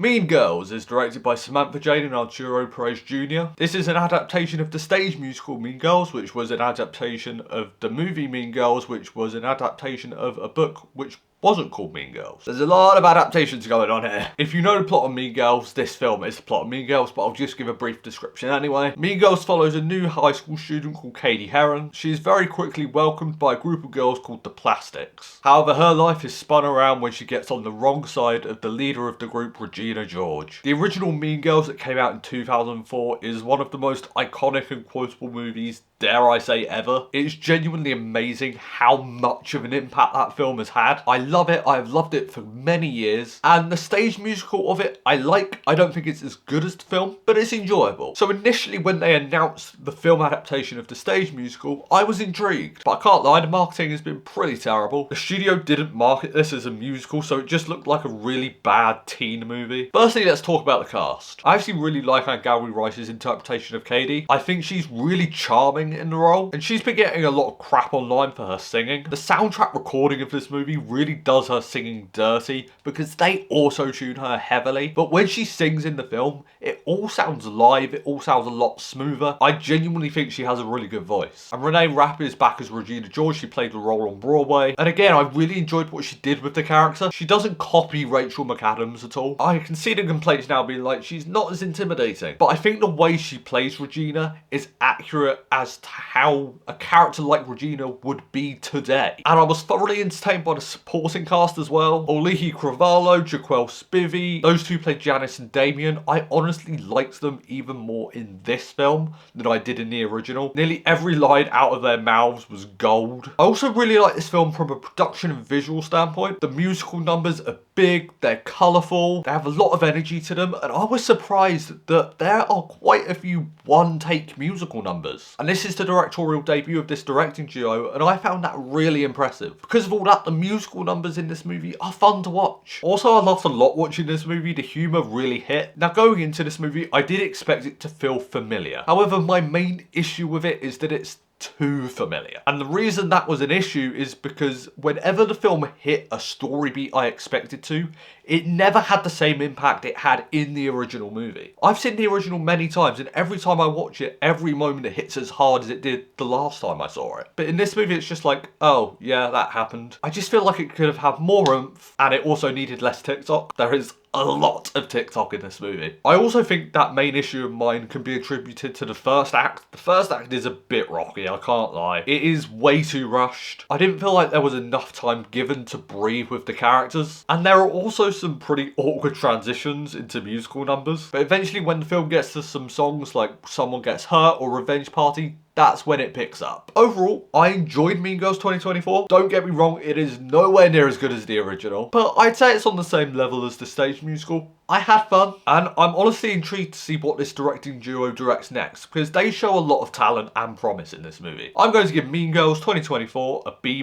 Mean Girls is directed by Samantha, Jayne and Arturo Perez Jr. This is an adaptation of the stage musical Mean Girls, which was an adaptation of the movie Mean Girls, which was an adaptation of a book which wasn't called Mean Girls. There's a lot of adaptations going on here. If you know the plot of Mean Girls, this film is the plot of Mean Girls, but I'll just give a brief description anyway. Mean Girls follows a new high school student called Katie Heron. She is very quickly welcomed by a group of girls called the Plastics. However, her life is spun around when she gets on the wrong side of the leader of the group, Regina George. The original Mean Girls that came out in 2004 is one of the most iconic and quotable movies, dare I say, ever. It's genuinely amazing how much of an impact that film has had. I love it. I have loved it for many years. And the stage musical of it, I like. I don't think it's as good as the film, but it's enjoyable. So initially when they announced the film adaptation of the stage musical, I was intrigued. But I can't lie, the marketing has been pretty terrible. The studio didn't market this as a musical, so it just looked like a really bad teen movie. Firstly, let's talk about the cast. I actually really like Angourie Rice's interpretation of Katie. I think she's really charming in the role, and she's been getting a lot of crap online for her singing. The soundtrack recording of this movie really does her singing dirty because they auto-tune her heavily, but when she sings in the film, it all sounds live, it all sounds a lot smoother. I genuinely think she has a really good voice. And Reneé Rapp is back as Regina George. She played the role on Broadway, and again, I really enjoyed what she did with the character. She doesn't copy Rachel McAdams at all. I can see the complaints now being like, she's not as intimidating, but I think the way she plays Regina is accurate as to how a character like Regina would be today. And I was thoroughly entertained by the supporting cast as well. Auli'i, Cravalho, Jaquel, Spivey. Those two played Janice and Damien. I honestly liked them even more in this film than I did in the original. Nearly every line out of their mouths was gold. I also really like this film from a production and visual standpoint. The musical numbers are big, they're colourful, they have a lot of energy to them, and I was surprised that there are quite a few one-take musical numbers. And this is the directorial debut of this directing duo, and I found that really impressive. Because of all that, the musical numbers in this movie are fun to watch. Also, I laughed a lot watching this movie. The humour really hit. Now, going into this movie, I did expect it to feel familiar. However, my main issue with it is that it's too familiar. And the reason that was an issue is because whenever the film hit a story beat I expected to, it never had the same impact it had in the original movie. I've seen the original many times, and every time I watch it, every moment it hits as hard as it did the last time I saw it. But in this movie, it's just like, oh, yeah, that happened. I just feel like it could have had more oomph, and it also needed less TikTok. There is a lot of TikTok in this movie. I also think that main issue of mine can be attributed to the first act. The first act is a bit rocky, I can't lie. It is way too rushed. I didn't feel like there was enough time given to breathe with the characters. And there are also some pretty awkward transitions into musical numbers. But eventually when the film gets to some songs like Someone Gets Hurt or Revenge Party, that's when it picks up. Overall, I enjoyed Mean Girls 2024. Don't get me wrong, it is nowhere near as good as the original, but I'd say it's on the same level as the stage musical. I had fun, and I'm honestly intrigued to see what this directing duo directs next, because they show a lot of talent and promise in this movie. I'm going to give Mean Girls 2024 a B-.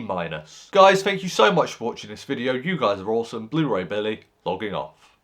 Guys, thank you so much for watching this video. You guys are awesome. Blu-ray Billy, logging off.